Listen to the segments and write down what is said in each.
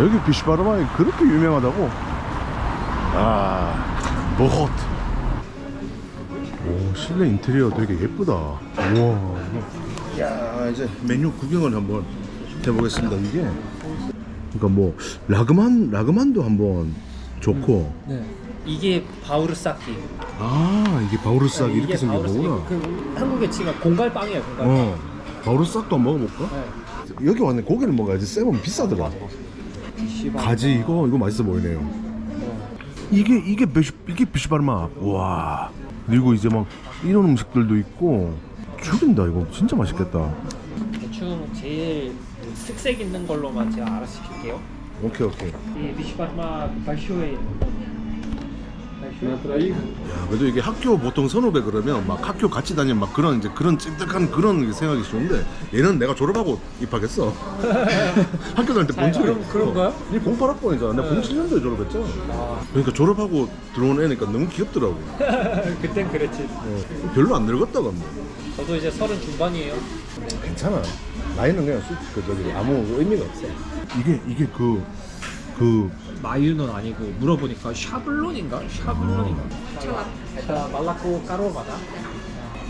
여기 비시바르마이 그렇게 유명하다고? 아, 뭐헛. 오, 실내 인테리어 되게 예쁘다. 우와. 야, 이제 메뉴 구경을 한번 해보겠습니다. 이게 그러니까 뭐 라그만도 한번 좋고. 네. 이게 바우르사키. 아, 이게 바우르싹 이렇게 생긴 거구나. 그 한국에 치면 공갈빵이에요, 공갈빵. 바우르싹도 한번 먹어볼까? 네. 여기 왔는데 고기를 먹어야지. 세면 비싸더라. 가지 이거 맛있어 보이네요. 이게 비시바르마. 와. 그리고 이제 막 이런 음식들도 있고 죽인다. 이거 진짜 맛있겠다. 대충 제일 특색 있는 걸로만 제가 알아서 시킬게요. 오케이. 이 비시바르마 발쇼에 야, 그래도 이게 학교 보통 선후배 그러면 막 학교 같이 다니면 막 그런 이제 그런 찐득한 그런 생각이 쉬운데 얘는 내가 졸업하고 입학했어. 학교 다닐 때 본질. 그런가요? 이 08학번이잖아. 내가 07년도에 졸업했죠. 그러니까 졸업하고 들어온 애니까 너무 귀엽더라고. 그땐 그랬지. 별로 안 늙었다가 뭐. 저도 이제 30 중반이에요. 괜찮아. 나이는 그냥 아무 의미가 없어. 이게 그 마유는 아니고 물어보니까 샤블론인가? 샤블론인가? 자, 말라코 까로마다.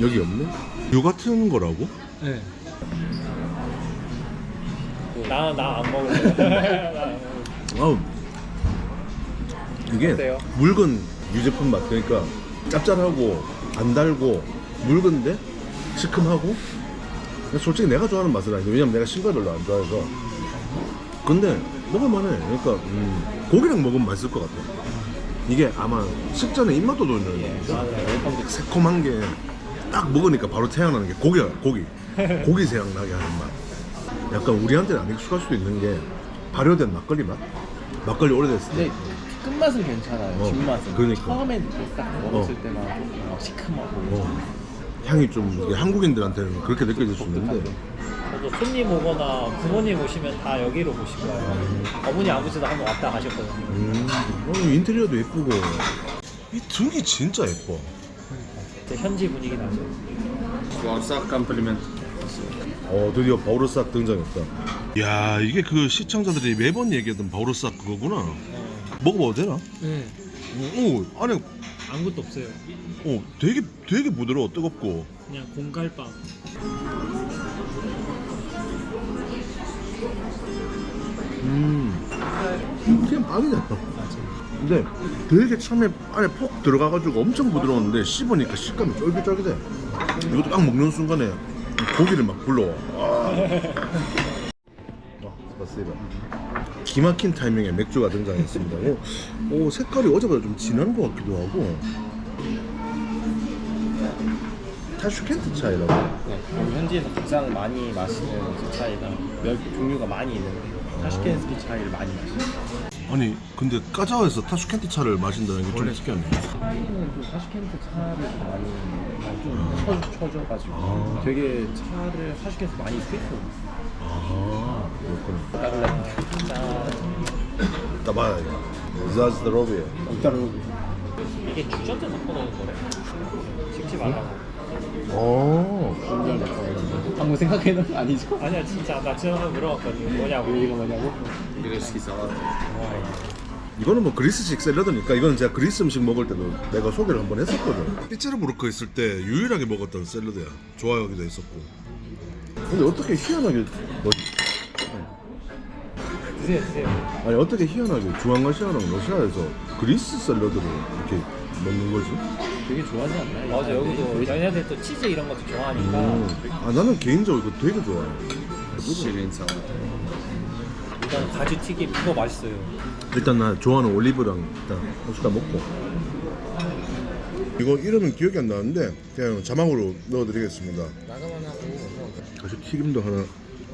여기 없네? 요 같은 거라고? 네. 나 안 먹을래. 아우, 이게 어때요? 묽은 유제품 맛. 그러니까 짭짤하고 안 달고 묽은데 시큼하고. 솔직히 내가 좋아하는 맛은 아니고 왜냐면 내가 신 걸 별로 안 좋아해서. 근데 먹을만해. 그러니까 고기랑 먹으면 맛있을 것 같아. 이게 아마 식전에 입맛도 돌리는 새콤한 게 딱 먹으니까 바로 태어나는 게 고기 생각나게 하는 맛. 약간 우리한테는 안 익숙할 수도 있는 게 발효된 막걸리 맛. 막걸리 오래됐을 때. 근데 끝맛은 괜찮아요. 뒷맛은. 그러니까. 처음에 딱 먹었을 때만 좀 시큼하고. 향이 좀 이게 한국인들한테는 그렇게 느껴질 수 있는데. 저도 손님 오거나 부모님 오시면 다 여기로 오실 거예요. 어머니 아버지도 한번 왔다 가셨거든요. 인테리어도 예쁘고 이 등이 진짜 예뻐. 이제 현지 분위기 나죠. 바우르싹 컴플리멘트. 드디어 바우르싹 등장했다. 야, 이게 그 시청자들이 매번 얘기하던 바우르싹 그거구나. 먹어봐도 되나? 네. 오, 안에 아무것도 없어요. 되게 부드러워. 뜨겁고. 그냥 공갈빵. 그냥 빵이잖아. 근데 되게 처음에 안에 폭 들어가가지고 엄청 부드러웠는데 씹으니까 식감이 쫄깃쫄깃해. 이것도 딱 먹는 순간에 고기를 막 불러와. 스파시바. 기막힌 타이밍에 맥주가 등장했습니다. 오, 색깔이 어제보다 좀 진한 것 같기도 하고. 타슈켄트 차이라고. 네, 현지에서 가장 많이 마시는 그 차이가 몇 종류가 많이 있는데 타슈켄스키 차이를 많이 마시죠. 아니 근데 까자오에서 타슈켄트 차를 마신다는 게 좀 특이하네. 한국은 또 타슈켄트 차를 좀 쳐줘가지고 되게 차를 타슈켄트 많이 수입해요. 아, 그렇구나. 짠. 따봐야 자즈 드로비에. 이게 주전자 넣고 넣는 거래. 식지 말라고. 방금 생각해놓은 거 아니죠? 아니야 진짜 나 지난번에 물어봤거든. 뭐냐고. 이거 뭐냐고? 미르스키 살라드. 이거는 뭐 그리스식 샐러드니까 이거는 제가 그리스 음식 먹을 때도 내가 소개를 한번 했었거든. 피체르부르크 있을 때 유일하게 먹었던 샐러드야. 좋아하기도 했었고. 근데 어떻게 희한하게 드세요. 아니 어떻게 희한하게 중앙아시아랑 러시아에서 그리스 샐러드를 이렇게 먹는 거지? 되게 좋아하지 않나요? 맞아 여기도 얘네들 또 치즈 이런 것도 좋아하니까. 나는 개인적으로 이거 되게 좋아해. 시린 살라드. 일단 가지 튀김 이거 맛있어요. 일단 나 좋아하는 올리브랑 일단 일단 먹고. 이거 이름은 기억이 안 나는데 그냥 자막으로 넣어드리겠습니다. 나가만 하고. 가시 튀김도 하나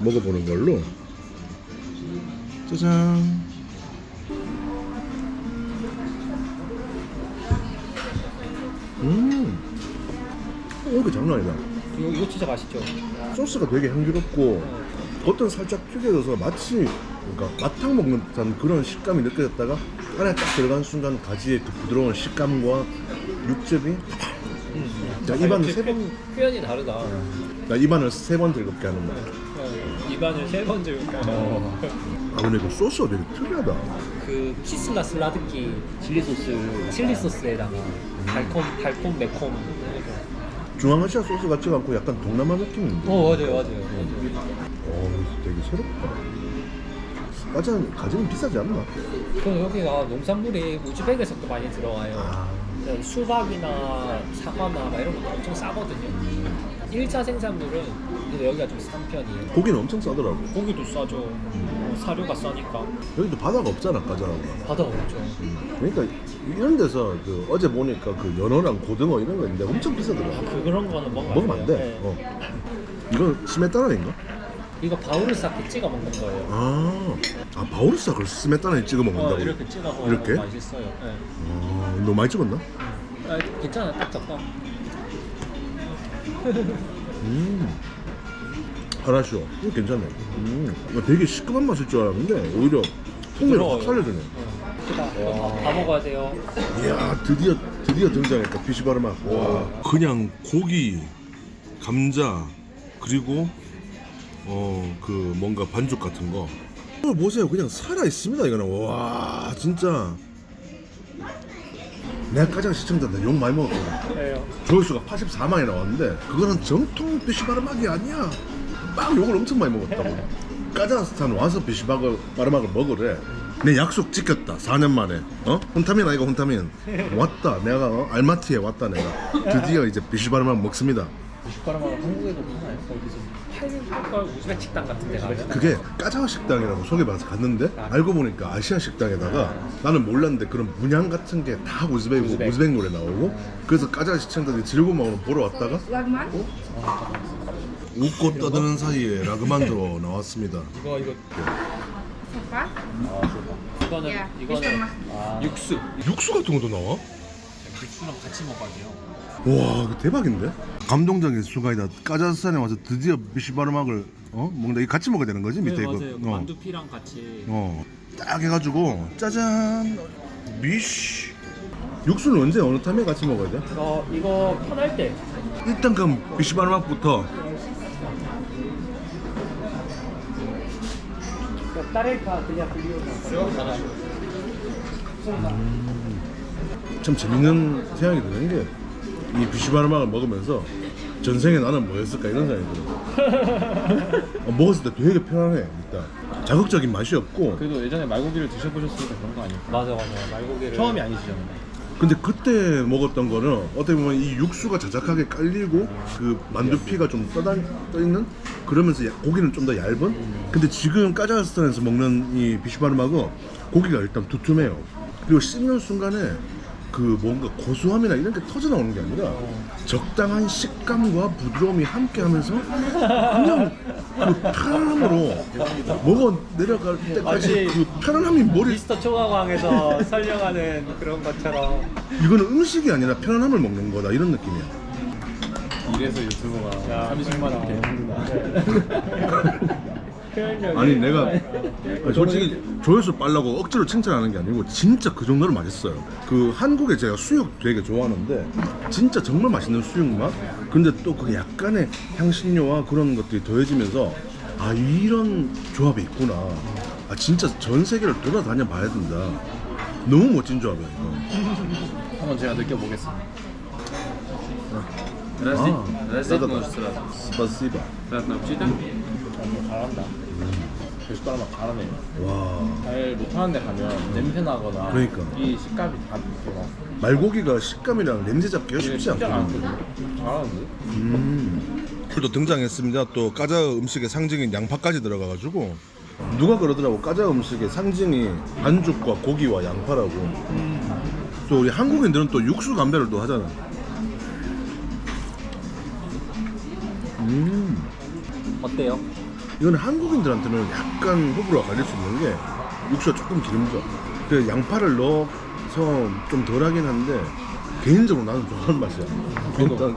먹어보는 걸로. 짜잔. 이거 장난 아니다. 이거 진짜 맛있죠. 소스가 되게 향기롭고 겉은 살짝 튀겨져서 마치 그러니까 마탕 먹는 듯한 그런 식감이 느껴졌다가 안에 딱 들어간 순간 가지의 그 부드러운 식감과 육즙이 야, 입안을 세 번, 표현이 다르다. 나 입안을 세 번 즐겁게 하는 맛. 이 입안을 3번 주니까요. 아 근데 그 소스가 되게 특이하다. 그 키슬라 슬라드키 칠리 소스에다가 달콤 매콤. 중앙아시아 소스 같지가 않고 약간 동남아 느낌인데. 맞아요. 되게 새롭다. 까잔 가지면 비싸지 않나? 그럼 여기가 농산물이 우즈벡에서도 많이 들어와요. 아. 수박이나 사과나 막 이런 것도 엄청 싸거든요. 1차 생산물은 그래도 여기가 좀 싼 편이에요. 고기는 엄청 싸더라고. 고기도 싸죠. 사료가 싸니까. 여기도 바다가 없잖아, 까자라가. 바다 없죠. 그러니까 이런 데서 그 어제 보니까 그 연어랑 고등어 이런 거 있는데 엄청 비싸더라고. 그런 거는 먹으면 안 돼. 네. 이건 스메타나인가? 이거 바우르사키 찍어 먹는 거예요. 바우르사를 스메타나에 찍어 먹는다고? 이렇게 찍어서 이렇게? 맛있어요. 네. 너무 많이 찍었나? 괜찮아요. 딱 적당. 하라쇼. 이거 괜찮네. 이거 되게 시큼한 맛일 줄 알았는데 오히려 풍미를 확 살려주네. 다 먹어야 돼요. 이야 드디어 등장했다. 비시바르마. 와. 그냥 고기, 감자 그리고 그 뭔가 반죽 같은 거. 이거 보세요. 그냥 살아 있습니다. 이거는. 와 진짜. 내가 가장 시청자한테 욕 많이 먹었거든. 네요. 조회수가 84만이 나왔는데 그거는 정통 비시바르막이 아니야. 막 욕을 엄청 많이 먹었다고. 카자흐스탄 와서 비시바르막을 먹으래. 내 약속 지켰다. 4년 만에. 혼타민 아이가 혼타민. 왔다. 내가 알마티에 왔다. 내가 드디어 이제 비시바르막 먹습니다. 비시바르막은 한국에도 파나요? 어디서? 팔걸 우즈벡 식당 같은 데 가면 그게 까자흐 식당이라고 소개받아서 갔는데 알고 보니까 아시아 식당에다가 나는 몰랐는데 그런 문양 같은 게 다 우즈벡 노래 나오고 그래서 까자흐 시청자들이 즐거운 마음으로 보러 왔다가 웃고 떠드는 사이에 라그만도 나왔습니다. 이거 Sofa? 이거는 Yeah, 이거는 Mr. 육수. 육수 같은 것도 나와? 육수랑 같이 먹어야 돼요. 와 이거 대박인데? 감동적인 순간이다. 까자흐스탄에 와서 드디어 비시바르막을 먹는다. 이거 같이 먹어야 되는 거지? 밑에 이거 맞아요. 만두피랑 같이. 딱 해가지고 짜잔 미쉬. 육수는 언제 어느 타임에 같이 먹어야 돼? 이거 편할 때. 일단 그럼 비시바르막부터. 따레카 그냥 불리오서. 참 재밌는 생각이 드는 게 이 비시바르막을 먹으면서 전생에 나는 뭐였을까 이런 생각이 들어. 먹었을 때 되게 편안해. 일단 자극적인 맛이 없고. 그래도 예전에 말고기를 드셔보셨으니까 그런 거 아닐까? 맞아. 말고기를. 처음이 아니시잖아요. 근데 그때 먹었던 거는 어떻게 보면 이 육수가 자작하게 깔리고 그 만두피가 좀 떠있는 그러면서 고기는 좀 더 얇은. 근데 지금 까자흐스탄에서 먹는 이 비시바르막은 고기가 일단 두툼해요. 그리고 씹는 순간에 그 뭔가 고소함이나 이런 게 터져 나오는 게 아니라 적당한 식감과 부드러움이 함께 하면서 그냥 그 편안함으로 먹어 내려갈 때까지 그 편안함이 머리. 미스터 초가왕에서 설명하는 그런 것처럼. 이거는 음식이 아니라 편안함을 먹는 거다 이런 느낌이야. 이래서 유튜버가 30만 원 되는구나. 아니 내가 솔직히 조회수 빨라고 억지로 칭찬하는 게 아니고 진짜 그 정도로 맛있어요. 그 한국에 제가 수육 되게 좋아하는데 진짜 정말 맛있는 수육 맛. 근데 또 그 약간의 향신료와 그런 것들이 더해지면서 아 이런 조합이 있구나. 아 진짜 전 세계를 돌아다녀 봐야 된다. 너무 멋진 조합이야 이거. 한번 제가 느껴보겠습니다. 스파시바. 잘한다. 비시바르막 잘하네요. 와. 잘 못하는 데 가면 냄새 나거나 그러니까. 이 식감이 다 들어. 말고기가 식감이랑 냄새 잡기가 쉽지 않거든요. 않거든요. 잘하는데? 또 등장했습니다. 또 까자흐 음식의 상징인 양파까지 들어가가지고 누가 그러더라고. 까자흐 음식의 상징이 반죽과 고기와 양파라고. 또 우리 한국인들은 또 육수 감별을 또 하잖아. 어때요? 이건 한국인들한테는 약간 호불호가 갈릴 수 있는 게 육수가 조금 기름져. 그래서 양파를 넣어서 좀 덜하긴 한데 개인적으로 나는 좋아하는 맛이야. 일단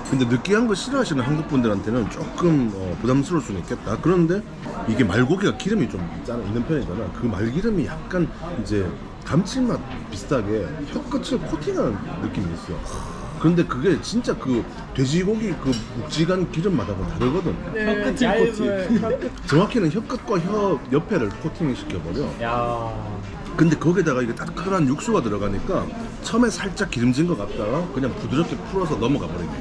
근데 느끼한 거 싫어하시는 한국 분들한테는 조금 부담스러울 수는 있겠다. 그런데 이게 말고기가 기름이 좀 있는 편이잖아. 그 말기름이 약간 이제 감칠맛 비슷하게 혀끝을 코팅하는 느낌이 있어. 근데 그게 진짜 그 돼지고기 그 묵직한 기름마다 다르거든. 혀 끝을 정확히는 혀 끝과 혀 옆에를 코팅을 시켜버려. 야. 근데 거기다가 이게 따끈한 육수가 들어가니까 처음에 살짝 기름진 것 같다가 그냥 부드럽게 풀어서 넘어가 버리게.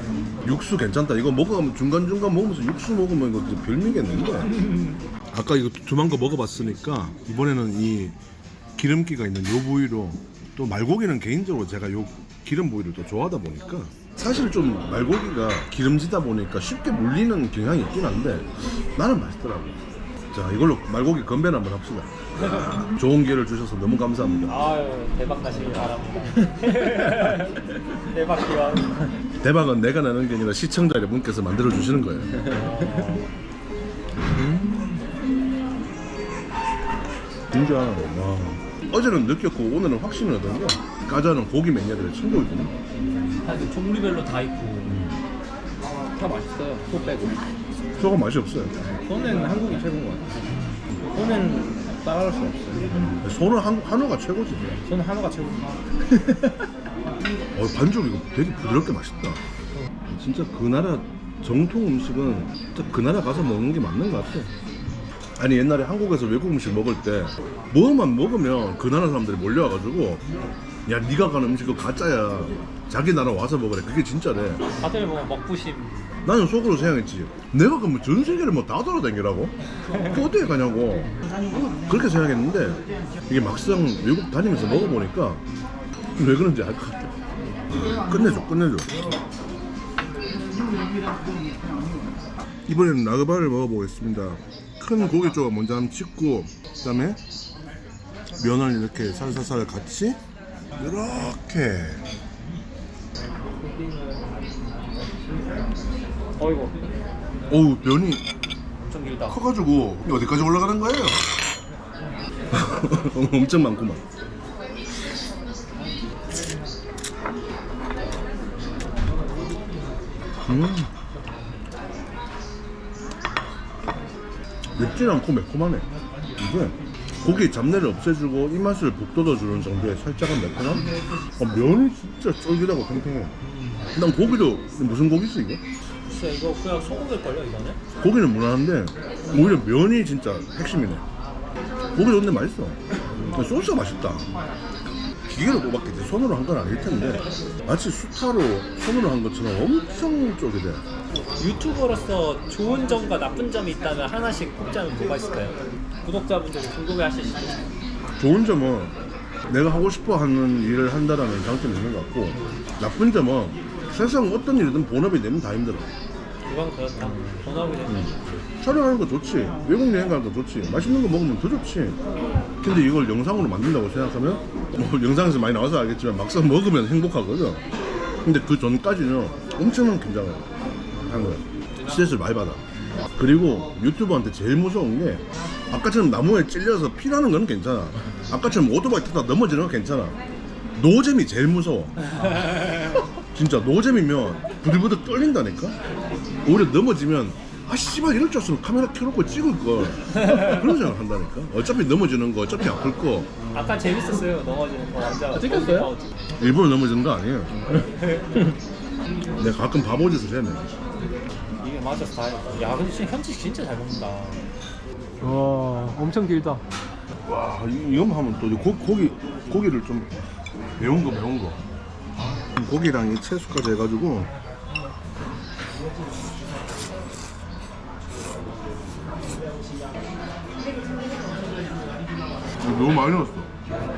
육수 괜찮다. 이거 먹어가면 중간중간 먹으면서 육수 먹으면 이거 진짜 별미겠는데. 아까 이거 두만 거 먹어봤으니까 이번에는 이 기름기가 있는 요 부위로, 또 말고기는 개인적으로 제가 요 기름 부위를 또 좋아하다 보니까 사실 좀 말고기가 기름지다 보니까 쉽게 물리는 경향이 있긴 한데 나는 맛있더라고. 자, 이걸로 말고기 건배를 한번 합시다. 좋은 기회를 주셔서 너무 감사합니다. 아유, 대박 나시길 바랍니다. 대박 기원. 대박은 내가 나는 게 아니라 시청자 여러분께서 만들어 주시는 거예요. 진짜 와. 어제는 느꼈고 오늘은 확신을 얻은 게 까자는 고기 매니아들의 천국이구나. 사실 종류별로 다 있고. 다 맛있어요. 소 빼고. 소가 맛이 없어요. 소는 한국이 최고인 것 같아요. 소는 따라할 수 없어요. 소는 한우가 최고지. 소는 한우가 최고입니다. 반죽 이거 되게 부드럽게 맛있다. 진짜 그 나라 정통 음식은 진짜 그 나라 가서 먹는 게 맞는 것 같아. 아니 옛날에 한국에서 외국 음식 먹을 때 뭐만 먹으면 그 나라 사람들이 몰려와가지고 야 네가 가는 음식 그거 가짜야, 자기 나라 와서 먹으래. 그게 진짜래. 다들 뭐 먹부심. 나는 속으로 생각했지, 내가 그러면 전 세계를 뭐 다 돌아다니라고? 그 어디에 가냐고 그렇게 생각했는데 이게 막상 외국 다니면서 먹어보니까 왜 그런지 알 것 같아. 끝내줘. 이번에는 라그바를 먹어보겠습니다. 큰 고기 쪽을 먼저 한번 찍고 그 다음에 면을 이렇게 살살살 같이 이렇게. 어이구, 어우, 면이 엄청 길다. 커가지고 이게 어디까지 올라가는 거예요? 엄청 많구만. 맵진 않고 매콤하네. 이게 고기 잡내를 없애주고 입맛을 북돋아주는 정도의 살짝은 매콤함? 면이 진짜 쫄깃하고 탱탱해. 난 고기도 무슨 고기지 이거? 글쎄, 이거 그냥 소고기일걸요, 이거는? 고기는 무난한데 오히려 면이 진짜 핵심이네. 고기도 근데 맛있어. 소스가 맛있다. 기계로 뽑았겠지. 손으로 한 건 아닐 텐데 마치 수타로 손으로 한 것처럼 엄청 쫄깃해. 유튜버로서 좋은 점과 나쁜 점이 있다면 하나씩 꼽자면 뭐가 있을까요? 구독자분들이 궁금해하실 수도 있어요. 좋은 점은 내가 하고 싶어 하는 일을 한다라는 장점이 있는 것 같고, 나쁜 점은 세상 어떤 일이든 본업이 되면 다 힘들어. 그건 그렇다. 본업이 되면 촬영하는 거 좋지, 외국 여행 가는 거 좋지, 맛있는 거 먹으면 더 좋지. 근데 이걸 영상으로 만든다고 생각하면 뭐 영상에서 많이 나와서 알겠지만 막상 먹으면 행복하거든. 근데 그 전까지는 엄청난 긴장을 하는 거야. 스트레스를 많이 받아. 그리고 유튜버한테 제일 무서운 게 아까처럼 나무에 찔려서 피나는 건 괜찮아. 아까처럼 오토바이 타다 넘어지는 건 괜찮아. 노잼이 제일 무서워. 진짜 노잼이면 부들부들 떨린다니까. 오히려 넘어지면 아 씨발 이럴 줄 알았으면 카메라 켜놓고 찍을걸 그런 생각을 한다니까. 어차피 넘어지는 거 어차피 아플 거. 아까 재밌었어요. 넘어지는 거 완전. 찍혔어요? 일부러 넘어지는 거 아니에요. 내가 가끔 바보짓을 해내. 이게 맞아서 다행이다. 야, 근데 진짜 현지 진짜 잘 먹는다. 와, 엄청 길다. 와 이거만 하면 또 고기를 좀 매운 거 고기랑 이 채소까지 해가지고 너무 많이 넣었어.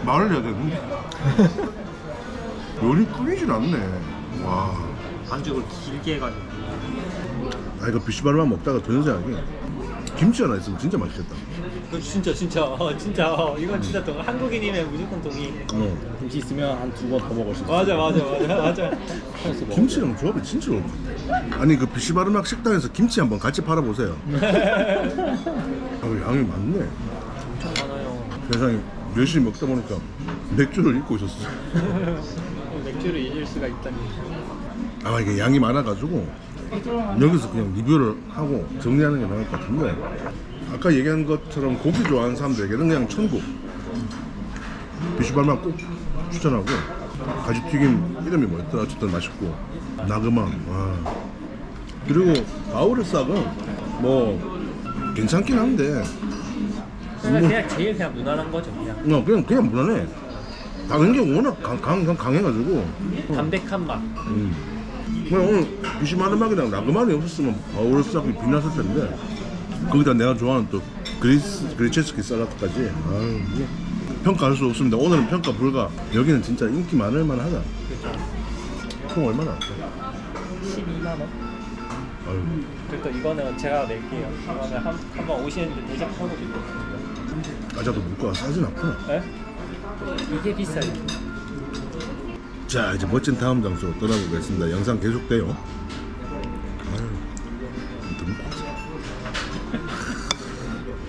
말을 해야 되는데 면이 끊이질 않네. 와, 반죽을 길게 해가지고. 아 이거 비시바르만 먹다가 드는 생각이 김치 하나 있으면 진짜 맛있겠다. 진짜 이건 진짜 한국인이면 무조건 동의. 김치 있으면 한 2번 더 먹을 수 있어요. 맞아. 김치랑 조합이 진짜 좋은 것 같아. 아니 그 비시바르막 식당에서 김치 한번 같이 팔아보세요. 양이 많네. 엄청 많아요. 세상에 열심히 먹다 보니까 맥주를 잊고 있었어. 맥주를 잊을 수가 있다니. 아마 이게 양이 많아가지고 여기서 그냥 리뷰를 하고 정리하는 게 나을 것 같은데, 아까 얘기한 것처럼 고기 좋아하는 사람들에게는 그냥 천국. 비슈발만 꼭 추천하고, 가지튀김 이름이 뭐였더라? 어쨌든 맛있고 나그만 와. 그리고 바오르싹은 뭐 괜찮긴 한데 그냥 제일 그냥 무난한 거죠 그냥. 그냥 무난해. 다른 게 워낙 강해가지고 담백한 맛. 그냥 오늘 비시마르막이랑 라그만이 없었으면 바오르싹이 빛났을 텐데 거기다 내가 좋아하는 또 그리체스키 샐러드까지 아유, 이게 평가할 수 없습니다. 오늘은 평가 불가. 여기는 진짜 인기 많을 만하다. 총 얼마나? 12만 원. 아유. 그리고 또 이거는 제가 낼게요. 이거는 한번 오시는데 대접하고 싶거든요. 과자도 물가가 싸진 않구나. 네? 이게 비싸요. 자 이제 멋진 다음 장소로 떠나보겠습니다. 영상 계속돼요.